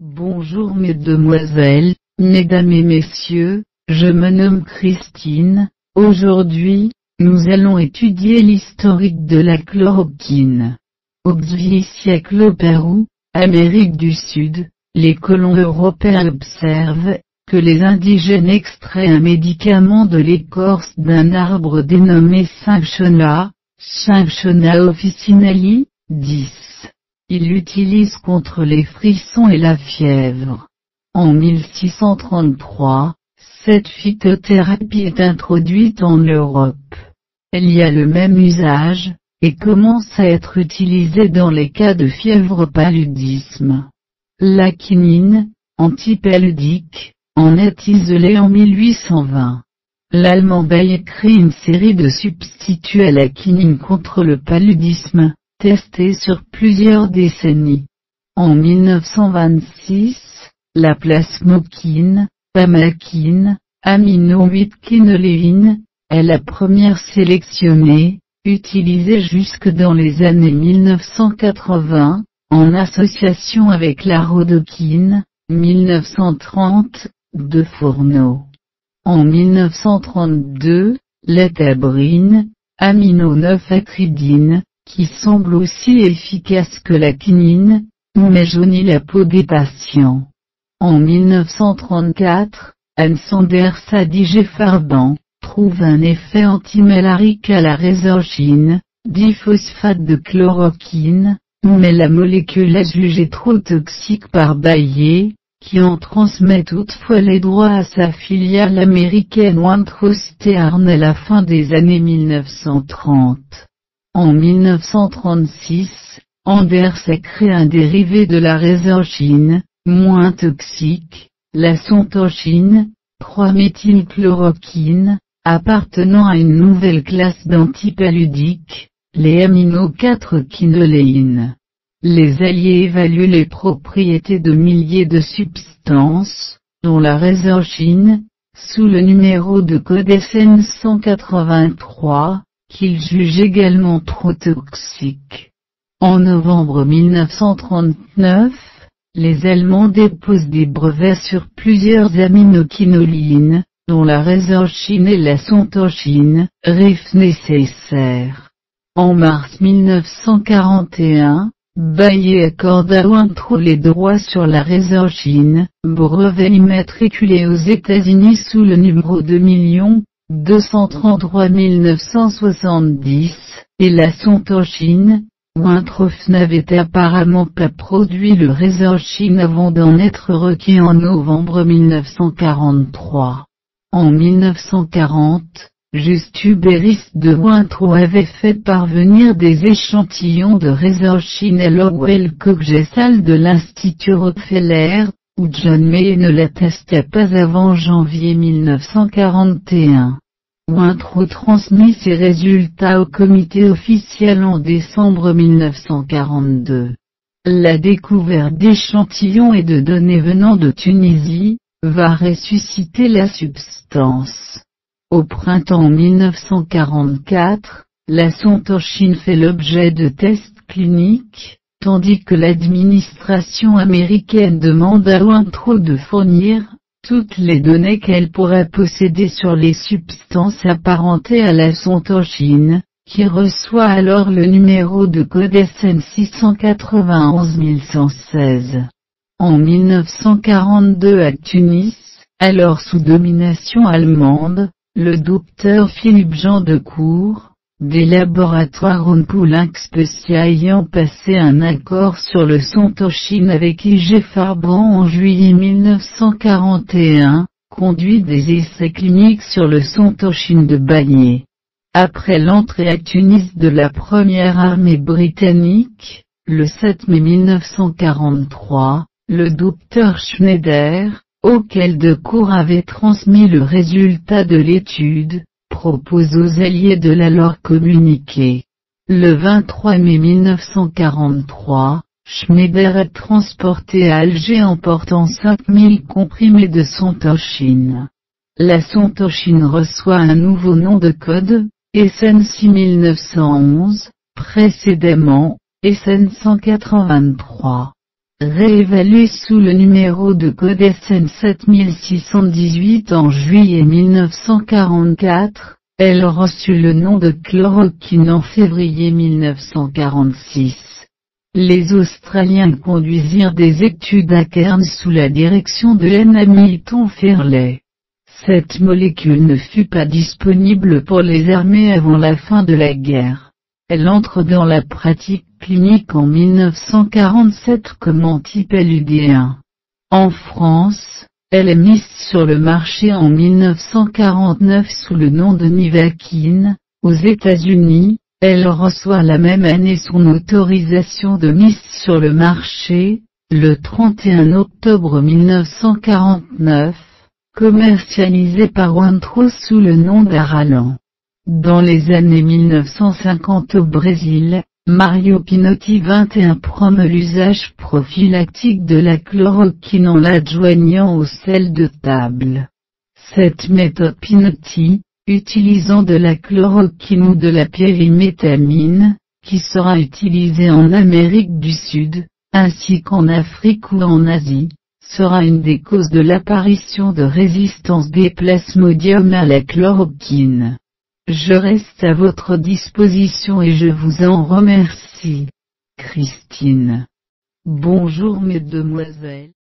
Bonjour mesdemoiselles, mesdames et messieurs, je me nomme Christine. Aujourd'hui, nous allons étudier l'historique de la chloroquine. Au XVIIe siècle au Pérou, Amérique du Sud, les colons européens observent que les indigènes extraient un médicament de l'écorce d'un arbre dénommé Cinchona officinale, 10. Ils l'utilisent contre les frissons et la fièvre. En 1633, cette phytothérapie est introduite en Europe. Elle y a le même usage, et commence à être utilisée dans les cas de fièvre-paludisme. La quinine, antipaludique, en est isolée en 1820. L'allemand Bayer crée une série de substituts à la quinine contre le paludisme, testés sur plusieurs décennies. En 1926, la plasmokine, pamaquine, amino-8-quinoléine, est la première sélectionnée, utilisée jusque dans les années 1980, en association avec la rhodoquine, 1930, de Fourneau. En 1932, la tabrine, amino-9-atridine, qui semble aussi efficace que la quinine, mais jaunit la peau des patients. En 1934, Anne Sanders Farban trouve un effet antimélarique à la résorgine, diphosphate de chloroquine, mais la molécule est jugée trop toxique par Bayer, qui en transmet toutefois les droits à sa filiale américaine Wintrostern à la fin des années 1930. En 1936, Anders a créé un dérivé de la résorgine, moins toxique, la sontochine, 3-méthylchloroquine, appartenant à une nouvelle classe d'antipaludiques, les amino-4-quinoléines. Les Alliés évaluent les propriétés de milliers de substances, dont la résorgine, sous le numéro de code SN 183, qu'ils jugent également trop toxiques. En novembre 1939, les Allemands déposent des brevets sur plusieurs aminoquinolines, dont la résorgine et la sontochine, RIF nécessaires. En mars 1941, Bayer accorde à Winthrop les droits sur la résorgine, brevet immatriculé aux États-Unis sous le numéro 233 970, et la sontochine. Winthrop n'avait apparemment pas produit le résorgine avant d'en être requis en novembre 1943. En 1940, Just Hubéris de Winthrop avait fait parvenir des échantillons de résorgine à Lowell Coggesal de l'Institut Rockefeller, où John May ne l'attesta pas avant janvier 1941. Winthrop transmit ses résultats au comité officiel en décembre 1942. La découverte d'échantillons et de données venant de Tunisie va ressusciter la substance. Au printemps 1944, la sontochine fait l'objet de tests cliniques, tandis que l'administration américaine demande à Winthrop de fournir toutes les données qu'elle pourrait posséder sur les substances apparentées à la sontochine, qui reçoit alors le numéro de code SN 691116. En 1942 à Tunis, alors sous domination allemande, le docteur Philippe Jean Decour, des laboratoires Rhône-Poulenc Specia ayant passé un accord sur le sontochine avec IG Farban en juillet 1941, conduit des essais cliniques sur le sontochine de Bayer. Après l'entrée à Tunis de la première armée britannique, le 7 mai 1943, le docteur Schneider, auquel Decour avait transmis le résultat de l'étude, propose aux Alliés de l'alors communiquer. Le 23 mai 1943, Schneider est transporté à Alger emportant 5000 comprimés de sontochine. La sontochine reçoit un nouveau nom de code, SN 6911, précédemment, SN 183. réévaluée sous le numéro de code SN 7618 en juillet 1944, elle reçut le nom de chloroquine en février 1946. Les Australiens conduisirent des études à Cairns sous la direction de N. Hamilton Fairley. Cette molécule ne fut pas disponible pour les armées avant la fin de la guerre. Elle entre dans la pratique clinique en 1947 comme anti-PALUD1. En France, elle est mise sur le marché en 1949 sous le nom de Nivaquine. Aux États-Unis, elle reçoit la même année son autorisation de mise sur le marché, le 31 octobre 1949, commercialisée par Winthrop sous le nom d'Aralan. Dans les années 1950 au Brésil, Mario Pinotti 21 promeut l'usage prophylactique de la chloroquine en l'adjoignant au sel de table. Cette méthode Pinotti, utilisant de la chloroquine ou de la pyrimétamine, qui sera utilisée en Amérique du Sud, ainsi qu'en Afrique ou en Asie, sera une des causes de l'apparition de résistance des plasmodiums à la chloroquine. Je reste à votre disposition et je vous en remercie. Christine. Bonjour mesdemoiselles.